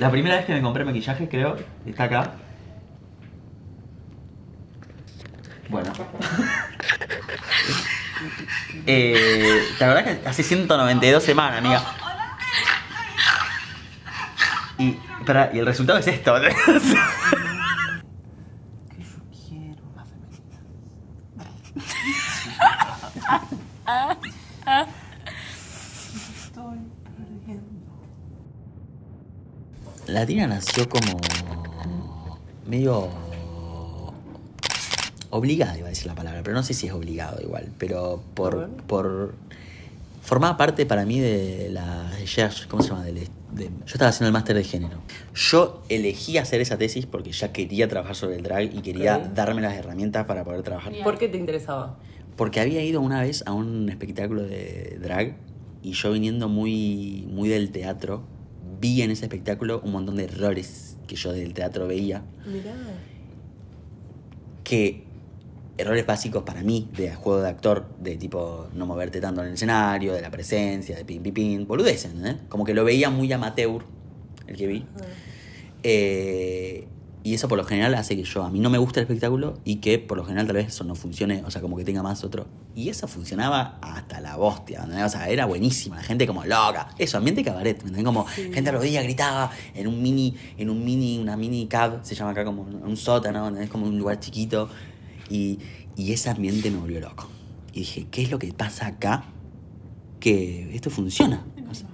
La primera vez que me compré maquillaje, creo, está acá. Bueno. ¿Te acordás que hace 192 semanas, amiga? Y, espera, y el resultado es esto. Que yo quiero más femenina. Estoy perdiendo. La Tina nació como medio obligada, iba a decir la palabra, pero no sé si es obligado igual, pero por formaba parte para mí de la recherche, ¿cómo se llama? Yo estaba haciendo el máster de género. Yo elegí hacer esa tesis porque ya quería trabajar sobre el drag y quería darme las herramientas para poder trabajar. ¿Por qué te interesaba? Porque había ido una vez a un espectáculo de drag y yo viniendo muy, muy del teatro, vi en ese espectáculo un montón de errores que yo del teatro veía. Mirá. Que errores básicos para mí de juego de actor, de tipo no moverte tanto en el escenario, de la presencia, de pin, pin, pin, boludeces, ¿eh? Como que lo veía muy amateur, el que vi. Y eso por lo general hace que a mí no me guste el espectáculo y que por lo general tal vez eso no funcione, o sea, como que tenga más otro. Y eso funcionaba hasta la hostia, ¿no? O sea, era buenísima, la gente como loca. Eso, ambiente cabaret, ¿me entiendes? Como gente aplaudía, gritaba en una mini cab, se llama acá como un sótano, ¿no? Es como un lugar chiquito. Y ese ambiente me volvió loco. Y dije, ¿qué es lo que pasa acá? Que esto funciona. O sea,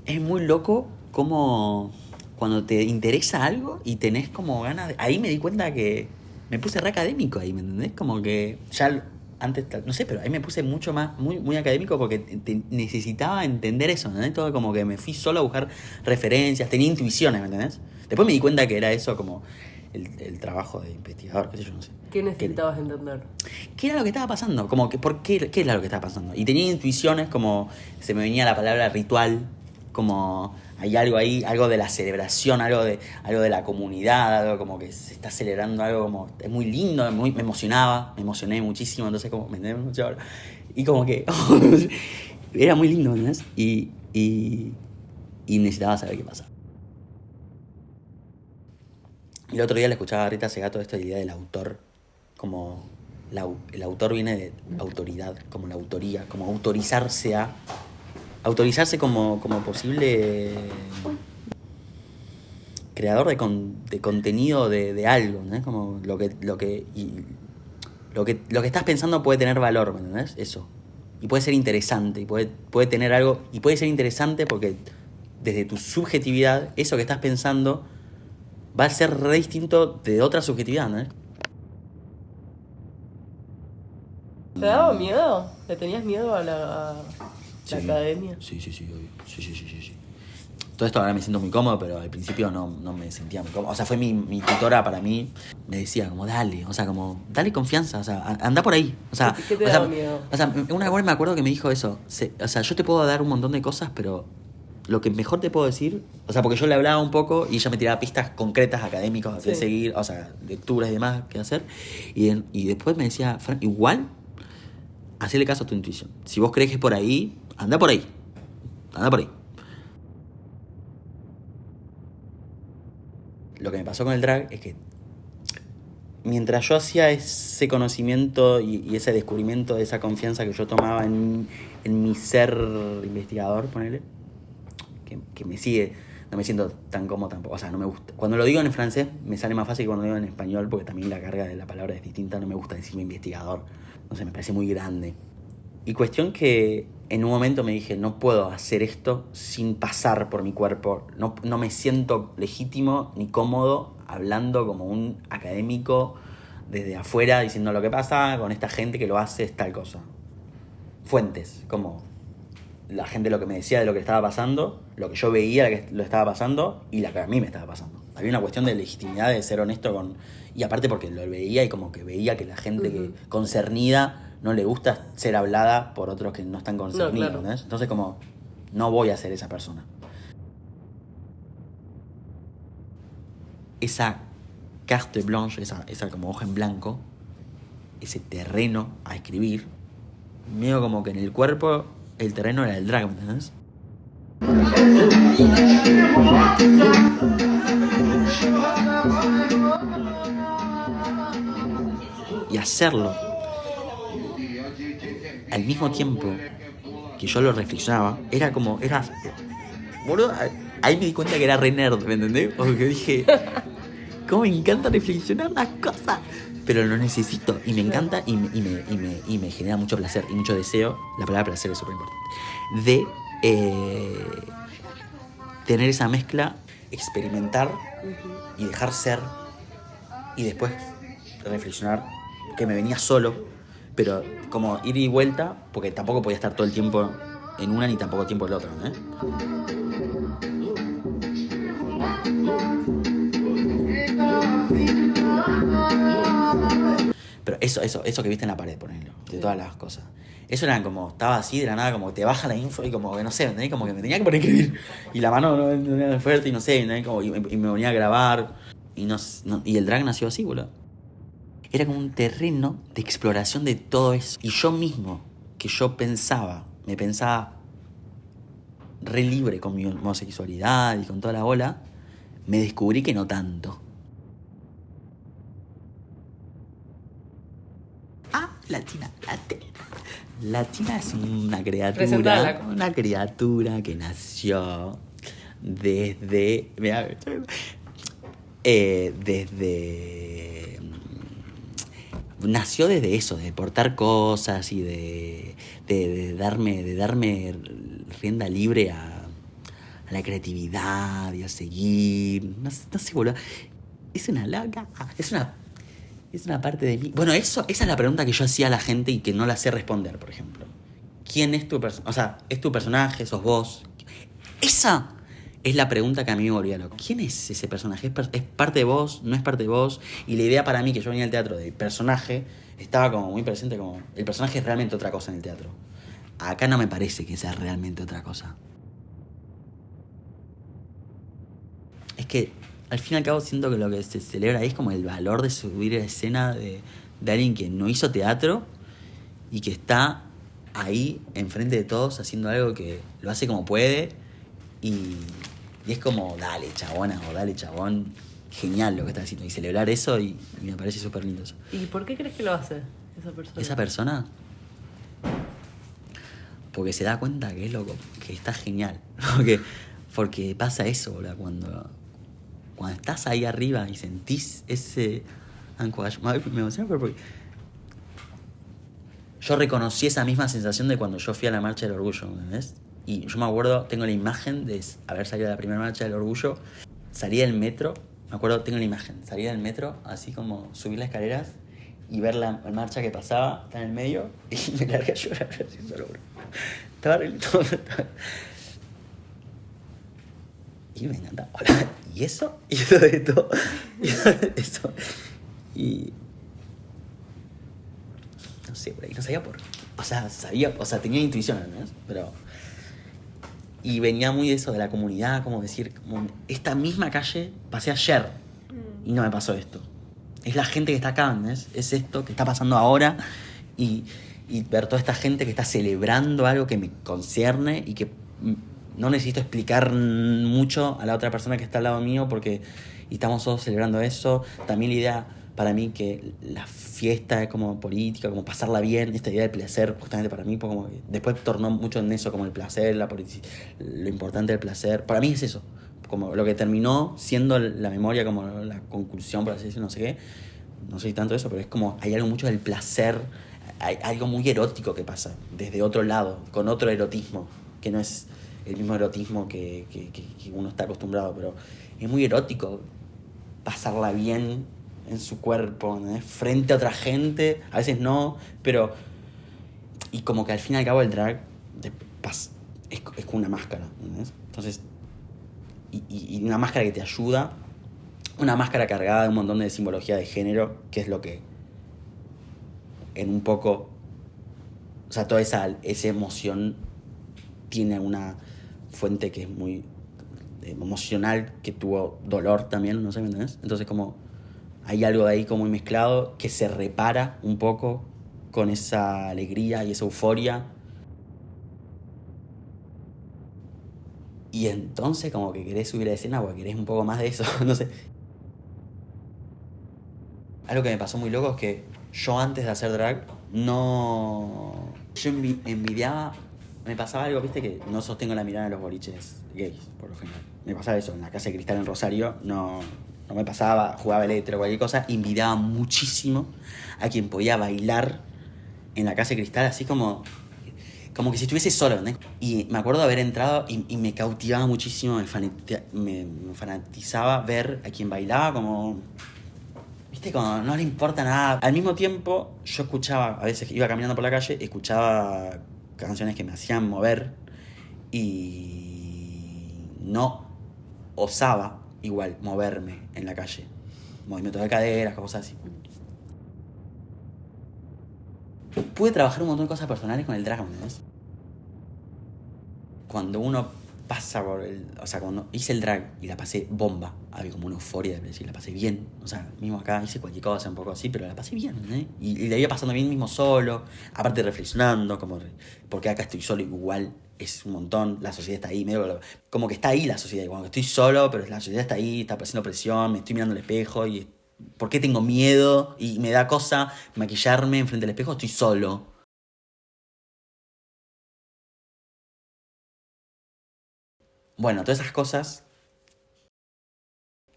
es muy loco como cuando te interesa algo y tenés como ganas de... Ahí me di cuenta que me puse re académico ahí, ¿me entendés? Como que ya antes, no sé, pero ahí me puse mucho más, muy, muy académico porque necesitaba entender eso, ¿me entendés? Todo como que me fui solo a buscar referencias, tenía intuiciones, ¿me entendés? Después me di cuenta que era eso como el trabajo de investigador, qué sé yo, no sé. ¿Qué necesitabas entender? ¿Qué era lo que estaba pasando? Como que, ¿qué era lo que estaba pasando? Y tenía intuiciones como, se me venía la palabra ritual, como hay algo ahí, algo de la celebración, algo de la comunidad, algo como que se está celebrando, algo como, es muy lindo, me emocioné muchísimo, entonces como, me entendés mucho ahora. Y como que, era muy lindo, ¿entendés? Y necesitaba saber qué pasa. Y el otro día le escuchaba a Rita Segato esta idea del autor, como el autor viene de autoridad, como la autoría, como autorizarse como posible creador de contenido de algo, ¿no? Como lo que estás pensando puede tener valor, ¿me entendés? Eso. Y puede ser interesante, y puede tener algo, y puede ser interesante porque desde tu subjetividad, eso que estás pensando va a ser re distinto de otra subjetividad, ¿no? ¿Te daba miedo? ¿Le tenías miedo a la academia? Sí, obvio. Sí. Todo esto ahora me siento muy cómodo, pero al principio no me sentía muy cómodo. O sea, fue mi tutora para mí, me decía como dale, o sea, como dale confianza, o sea, anda por ahí. O sea, ¿Qué te daba miedo? O sea, una vez me acuerdo que me dijo eso, o sea, yo te puedo dar un montón de cosas, pero lo que mejor te puedo decir, o sea, porque yo le hablaba un poco y ella me tiraba pistas concretas, académicas, de seguir, o sea, lecturas y demás que hacer, y después me decía, Fran, igual, hacele caso a tu intuición. Si vos crees que es por ahí, anda por ahí. Lo que me pasó con el drag es que mientras yo hacía ese conocimiento y ese descubrimiento de esa confianza que yo tomaba en mi ser investigador, ponele, que me sigue, no me siento tan cómodo tampoco, o sea, no me gusta. Cuando lo digo en francés me sale más fácil que cuando lo digo en español porque también la carga de la palabra es distinta, no me gusta decirme investigador, no sé, me parece muy grande. Y cuestión que en un momento me dije, no puedo hacer esto sin pasar por mi cuerpo. No me siento legítimo ni cómodo hablando como un académico desde afuera diciendo lo que pasa con esta gente que lo hace es tal cosa. Fuentes, como la gente lo que me decía de lo que estaba pasando, lo que yo veía que lo estaba pasando y la que a mí me estaba pasando. Había una cuestión de legitimidad, de ser honesto con... Y aparte porque lo veía y como que veía que la gente que concernida no le gusta ser hablada por otros que no están concernidos, No, claro. ¿no? Entonces como, no voy a ser esa persona. Esa carte blanche, esa como hoja en blanco, ese terreno a escribir, medio como que en el cuerpo el terreno era el drag, ¿entendés? Y hacerlo al mismo tiempo que yo lo reflexionaba, boludo, ahí me di cuenta que era re nerd, ¿me entendés? Porque dije, cómo me encanta reflexionar las cosas, pero lo necesito y me encanta y me genera mucho placer y mucho deseo. La palabra placer es súper importante de tener esa mezcla, experimentar y dejar ser y después reflexionar, que me venía solo, pero como ir y vuelta, porque tampoco podía estar todo el tiempo en una ni tampoco tiempo en la otra, ¿eh? Pero eso que viste en la pared, ponelo, de todas las cosas. Eso era como, estaba así de la nada, como que te baja la info y como que no sé, ¿entendés? Como que me tenía que poner a escribir. Y la mano no era fuerte y no sé, ¿entendés? Como, y me venía a grabar. Y el drag nació así, boludo. Era como un terreno de exploración de todo eso. Y yo mismo, que yo me pensaba re libre con mi homosexualidad y con toda la bola, me descubrí que no tanto. Latina es una criatura que nació desde nació desde eso, de portar cosas y de darme rienda libre a la creatividad y a seguir, no sé, boludo. Es una loca, es una parte de mí. Bueno, esa es la pregunta que yo hacía a la gente y que no la sé responder, por ejemplo. ¿Quién es tu personaje? O sea, ¿es tu personaje? ¿Sos vos? Esa es la pregunta que a mí me volvía loco. ¿Quién es ese personaje? ¿Es parte de vos? ¿No es parte de vos? Y la idea para mí, que yo venía al teatro de personaje, estaba como muy presente, como el personaje es realmente otra cosa en el teatro. Acá no me parece que sea realmente otra cosa. Es que al fin y al cabo siento que lo que se celebra ahí es como el valor de subir a la escena de alguien que no hizo teatro y que está ahí enfrente de todos haciendo algo que lo hace como puede y es como dale chabona o dale chabón, genial lo que está haciendo y celebrar eso y me parece súper lindo eso. ¿Y por qué crees que lo hace esa persona? Porque se da cuenta que es loco, que está genial. Porque pasa eso, boludo, cuando estás ahí arriba y sentís ese encouragement. Me emociona porque yo reconocí esa misma sensación de cuando yo fui a la Marcha del Orgullo, ¿entendés? Y yo me acuerdo, tengo la imagen de haber salido a la primera Marcha del Orgullo, salí del metro, me acuerdo, tengo la imagen, salí del metro, así como subir las escaleras y ver la marcha que pasaba, está en el medio, y me largué a llorar así solo, bro. Estaba re lindo. Y me encantaba. Y eso, y todo esto, y eso. Y no sé, por ahí no sabía por qué. O sea, tenía intuición, ¿no? Pero. Y venía muy de eso, de la comunidad, como decir, como esta misma calle pasé ayer y no me pasó esto. Es la gente que está acá, ¿no? Es esto que está pasando ahora y ver toda esta gente que está celebrando algo que me concierne y que no necesito explicar mucho a la otra persona que está al lado mío porque estamos todos celebrando eso. También la idea para mí que la fiesta es como política, como pasarla bien, esta idea del placer, justamente para mí, pues como después tornó mucho en eso, como el placer, lo importante del placer. Para mí es eso, como lo que terminó siendo la memoria, como la conclusión, por así decirlo, no sé qué. No sé si tanto eso, pero es como hay algo mucho del placer, hay algo muy erótico que pasa desde otro lado, con otro erotismo, que no es el mismo erotismo que uno está acostumbrado, pero es muy erótico pasarla bien en su cuerpo, ¿no? Frente a otra gente, a veces no, pero y como que al fin y al cabo el drag es como una máscara, ¿no? Entonces y una máscara que te ayuda, una máscara cargada de un montón de simbología de género, que es lo que en un poco, o sea, toda esa emoción tiene una fuente que es muy emocional, que tuvo dolor también, no sé, ¿me entendés? Entonces como hay algo de ahí como muy mezclado que se repara un poco con esa alegría y esa euforia. Y entonces como que querés subir a escena porque querés un poco más de eso, no sé. Algo que me pasó muy loco es que yo antes de hacer drag no... Yo envidiaba... Me pasaba algo, viste, que no sostengo la mirada de los boliches gays, por lo general. Me pasaba eso, en la Casa de Cristal en Rosario no me pasaba, jugaba electro o cualquier cosa, envidiaba muchísimo a quien podía bailar en la Casa de Cristal así como que si estuviese solo, ¿no? Y me acuerdo de haber entrado y me cautivaba muchísimo, me fanatizaba ver a quien bailaba como... Viste, como no le importa nada. Al mismo tiempo, yo escuchaba, a veces iba caminando por la calle, escuchaba canciones que me hacían mover y no osaba igual moverme en la calle. Movimientos de caderas, cosas así. Pude trabajar un montón de cosas personales con el drag, ¿entendés? Cuando uno pasa por el... O sea, cuando hice el drag y la pasé bomba, había como una euforia de decir, la pasé bien. O sea, mismo acá hice cualquier cosa un poco así, pero la pasé bien, ¿eh? Y la iba pasando bien mismo solo, aparte reflexionando, como... Porque acá estoy solo igual, es un montón, la sociedad está ahí, medio... Como que está ahí la sociedad, cuando estoy solo, pero la sociedad está ahí, está haciendo presión, me estoy mirando al espejo y... ¿Por qué tengo miedo? Y me da cosa maquillarme enfrente del espejo, estoy solo. Bueno, todas esas cosas,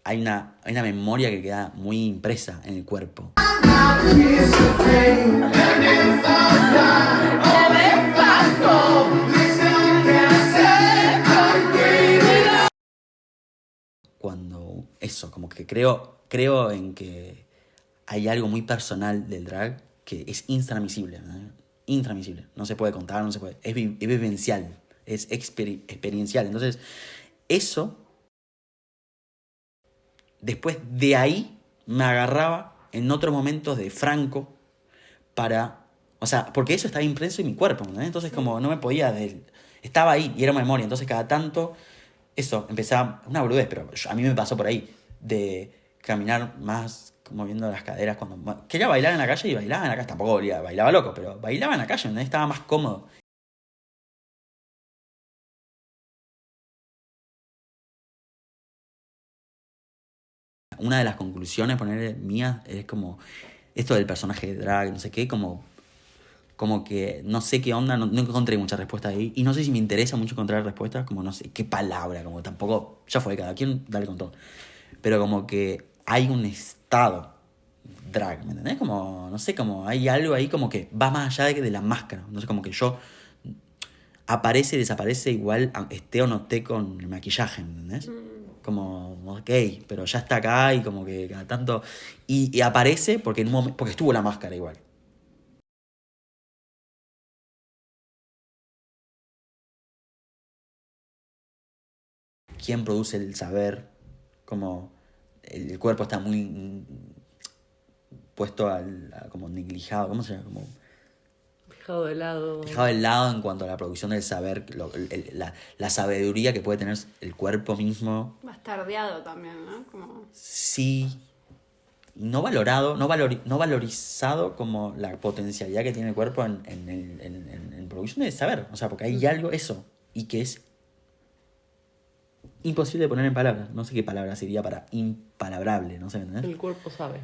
hay una memoria que queda muy impresa en el cuerpo. Cuando eso, como que creo en que hay algo muy personal del drag que es intransmisible, ¿no? Intransmisible, no se puede contar, no se puede, es vivencial, es experiencial. Entonces, eso, después de ahí, me agarraba en otros momentos de Franco para... O sea, porque eso estaba impreso en mi cuerpo, ¿no? Entonces como no me podía... Estaba ahí y era memoria. Entonces cada tanto, eso, empezaba... Una boludez, pero a mí me pasó por ahí. De caminar más como viendo las caderas cuando... Quería bailar en la calle y bailaba en la calle. Tampoco bailaba loco, pero bailaba en la calle, ¿no? Estaba más cómodo. Una de las conclusiones, poner mías, es como... Esto del personaje de drag, no sé qué, como que no sé qué onda, no encontré muchas respuestas ahí. Y no sé si me interesa mucho encontrar respuestas, como no sé qué palabra, como tampoco, ya fue, cada quien dale con todo. Pero como que hay un estado drag, ¿me entendés? Como, no sé, como hay algo ahí como que va más allá de la máscara. No sé, como que yo aparece y desaparece igual, esté o no esté con el maquillaje, ¿me entendés? Como, ok, pero ya está acá y como que cada tanto... Y aparece porque en un momento, porque estuvo la máscara igual. Quién produce el saber, como el cuerpo está muy puesto como neglijado, ¿cómo se llama? Como Dejado de lado. dejado de lado en cuanto a la producción del saber, la sabiduría que puede tener el cuerpo mismo. Bastardeado también, ¿no? Como... Sí, no valorado, no valorizado como la potencialidad que tiene el cuerpo en producción del saber. O sea, porque hay algo, eso, y que es imposible de poner en palabras. No sé qué palabra sería para impalabrable, no sé, ¿entendés? El cuerpo sabe.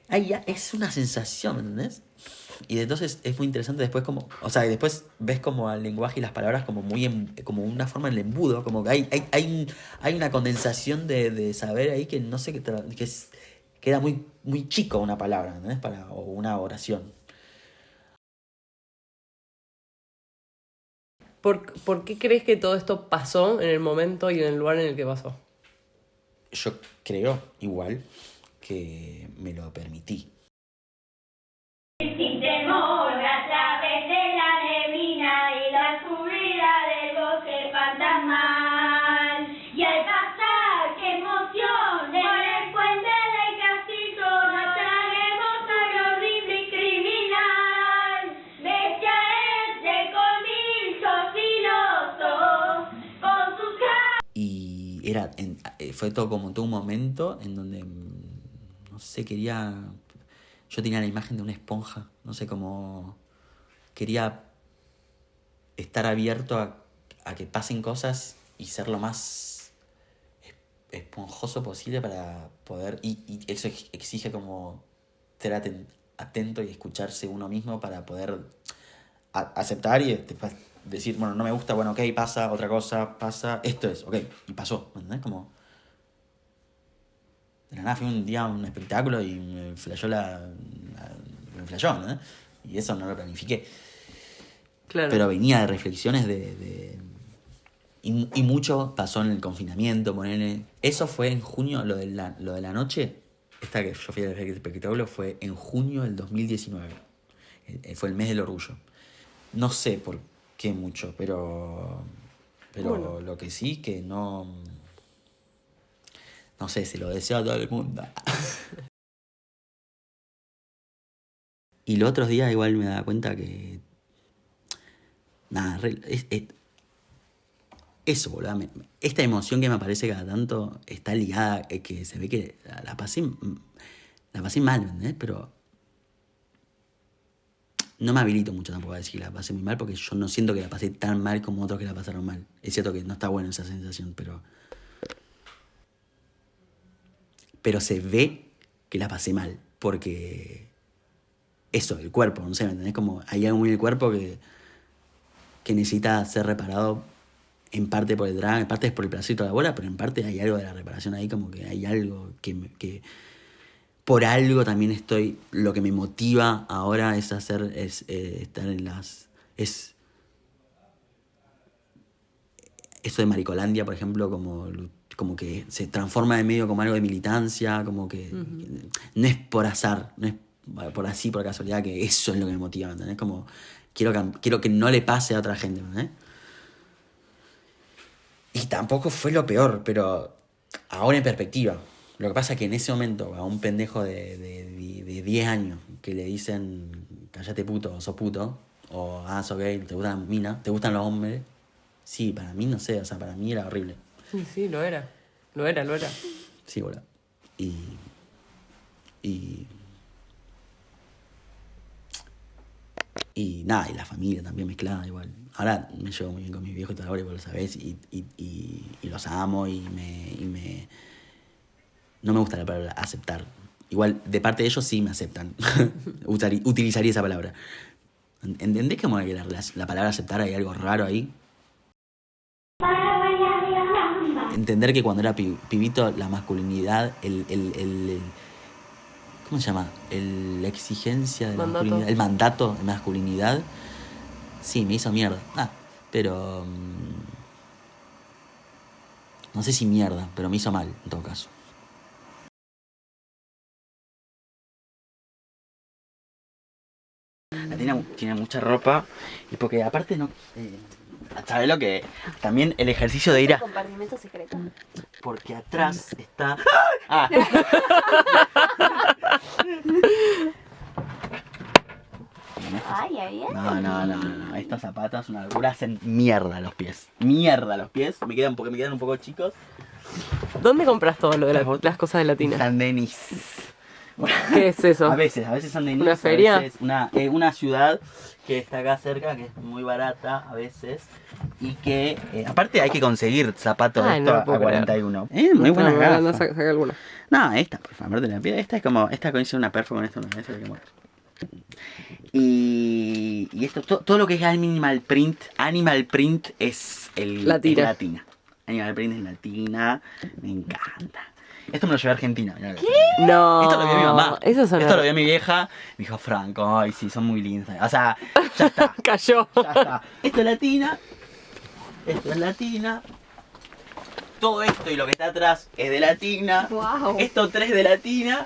Ahí ya es una sensación, ¿entendés? Y entonces es muy interesante después como... O sea, después ves como el lenguaje y las palabras como muy... como una forma del embudo, como que hay una condensación de saber ahí que no sé, queda muy, muy chico una palabra, ¿entendés? O una oración. ¿Por qué crees que todo esto pasó en el momento y en el lugar en el que pasó? Yo creo, igual, que me lo permití. Sin temor a través de la neblina y la oscuridad del bosque fantasmal. Y al pasar, qué emoción, por el puente del castillo nos traemos al horrible y criminal. Bestia es de colmillos filosos, con sus Y fue todo como todo un momento en donde, no sé, quería yo tenía la imagen de una esponja, no sé cómo... Quería estar abierto a que pasen cosas y ser lo más esponjoso posible para poder... Y eso exige como ser atento y escucharse uno mismo para poder aceptar y después decir, bueno, no me gusta, bueno, ok, pasa, otra cosa, pasa, esto es, ok, y pasó, ¿entendés? Como... De la nada fui un día a un espectáculo y me flashó me flashó, ¿no? Y eso no lo planifiqué. Claro. Pero venía de reflexiones y mucho pasó en el confinamiento, ponele. Eso fue en junio, lo de la noche, esta que yo fui al espectáculo fue en junio del 2019. Fue el mes del orgullo. No sé por qué mucho, pero bueno. Lo que sí que no sé, se lo deseo a todo el mundo. Y los otros días igual me daba cuenta que... Nada, eso, boludo. Esta emoción que me aparece cada tanto está ligada, que se ve que la pasé mal, ¿entendés? Pero no me habilito mucho tampoco a decir que la pasé muy mal, porque yo no siento que la pasé tan mal como otros que la pasaron mal. Es cierto que no está bueno esa sensación, pero se ve que la pasé mal, porque eso, el cuerpo, no sé, ¿me entendés? Como hay algo en el cuerpo que necesita ser reparado, en parte por el drag, en parte es por el placer y toda la bola, pero en parte hay algo de la reparación ahí, como que hay algo que por algo también estoy, lo que me motiva ahora es estar en es eso de Maricolandia, por ejemplo, como que se transforma en medio como algo de militancia, como que no es por azar, no es por casualidad, que eso es lo que me motiva, ¿entendés? Como quiero que no le pase a otra gente, ¿entendés? Y tampoco fue lo peor, pero ahora en perspectiva. Lo que pasa es que en ese momento a un pendejo de 10 años que le dicen cállate puto o sos puto, o sos gay, te gustan minas, te gustan los hombres, sí, para mí no sé, o sea, para mí era horrible. Sí, lo era. Lo era. Sí, boludo. Y nada, y la familia también mezclada igual. Ahora me llevo muy bien con mis viejos y toda la hora, vos lo sabés, y los amo y no me gusta la palabra aceptar. Igual, de parte de ellos sí me aceptan. Utilizaría esa palabra. ¿Entendés como que la palabra aceptar hay algo raro ahí? Entender que cuando era pibito la masculinidad, ¿cómo se llama? La exigencia de la masculinidad, el mandato de masculinidad, sí, me hizo mierda. Pero no sé si mierda, pero me hizo mal en todo caso. La tiene mucha ropa y porque aparte no... ¿Sabes lo que? También el ejercicio de ir a... compartimento secreto. Porque atrás está... Ay. No. Estas zapatas una locura, hacen mierda los pies. Me quedan un poco chicos. ¿Dónde compras todo lo de las cosas de Latina? San Denis. ¿Qué es eso? A veces San Denis. ¿Una feria? A veces una ciudad que está acá cerca, que es muy barata a veces. Y que, aparte hay que conseguir zapatos de esto a 41. Muy buenas gafas. Saca alguna. No, esta, por favor, de la piel. Esta es como, esta coincide una perfo con esta una vez. Y esto, todo lo que es Animal Print es Latina. Animal Print es latina, me encanta. Esto me lo llevé a Argentina. Mirá. ¿Qué? No. Esto lo vio mi mamá. Esto lo vio mi vieja. Me dijo, Franco, ay, sí, son muy lindas. O sea, ya está. Cayó. Ya está. Esto es latina. Todo esto y lo que está atrás es de latina. Wow. Esto 3 de latina.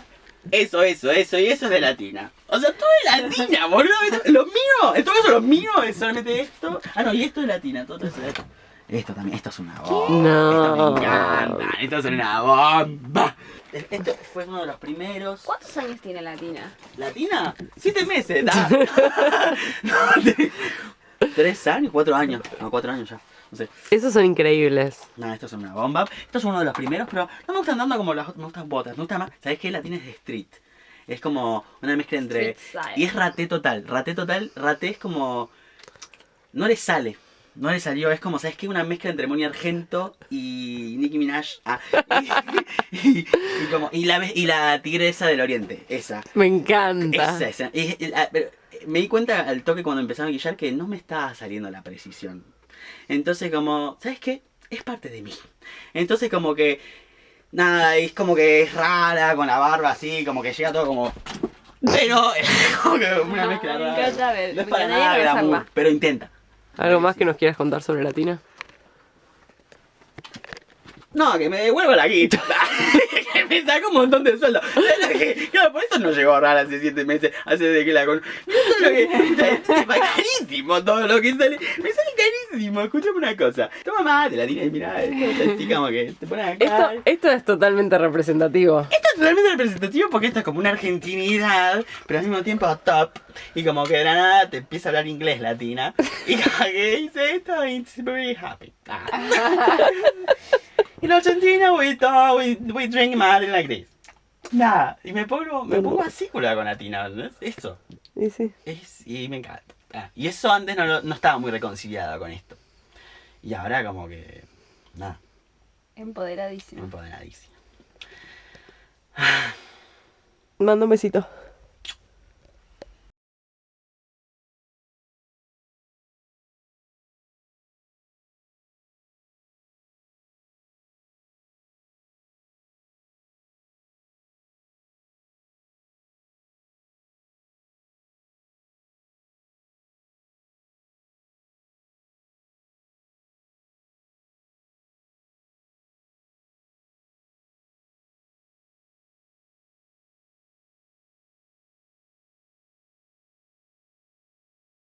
Eso y eso es de latina. O sea, todo es latina, boludo. Lo mío, en todo caso lo mío es solamente esto. No, y esto es latina, todo es latina. Esto también, esto es una bomba. No. Esto me encanta, esto es una bomba. Esto fue uno de los primeros. ¿Cuántos años tiene Latina? ¿Latina? 7 meses, da. 3 años, 4 años. No, 4 años ya. No sé. Esos son increíbles. No, esto es una bomba. Esto es uno de los primeros, pero no me gustan tanto como las otras. Me gustan botas. Me gusta más. ¿Sabes qué? Latina es de street. Es como una mezcla entre... Street style. Y es raté total. Raté es como... No le sale. No le salió, es como, ¿sabes qué? Una mezcla entre Moni Argento y Nicki Minaj. Y la tigresa del oriente, esa. Me encanta. Esa. Pero me di cuenta al toque cuando empezaron a guillar que no me estaba saliendo la precisión. Entonces como, ¿sabes qué? Es parte de mí. Entonces como que, nada, es como que es rara, con la barba así, como que llega todo como... Pero es como que una mezcla Me rara. encanta ver. No es Me para encantaría nada glamour, conocerla. pero intenta. ¿Algo más que nos quieras contar sobre la Tina? No, que me devuelva la guita. Que me saca un montón de sueldo. Claro, por eso no llegó a ahorrar hace 7 meses. Hace de que la con. Eso es lo que. Es carísimo todo lo que sale. Me sale carísimo. Escúchame una cosa. Toma más de la Tina y mirá. Esto es así como que te pones acá. Esto es totalmente representativo. Esto es totalmente representativo porque esto es como una argentinidad, pero al mismo tiempo top. Y como que de la nada te empieza a hablar inglés latina. Y como que dice esto, it's very happy. En Argentina we drink Martin like this. Nada, y me pongo así con la Tina, ¿no? Eso. Y sí. Y me encanta. Y eso antes no estaba muy reconciliado con esto. Y ahora como que... Nada, Empoderadísimo. empoderadísimo. Mando un besito.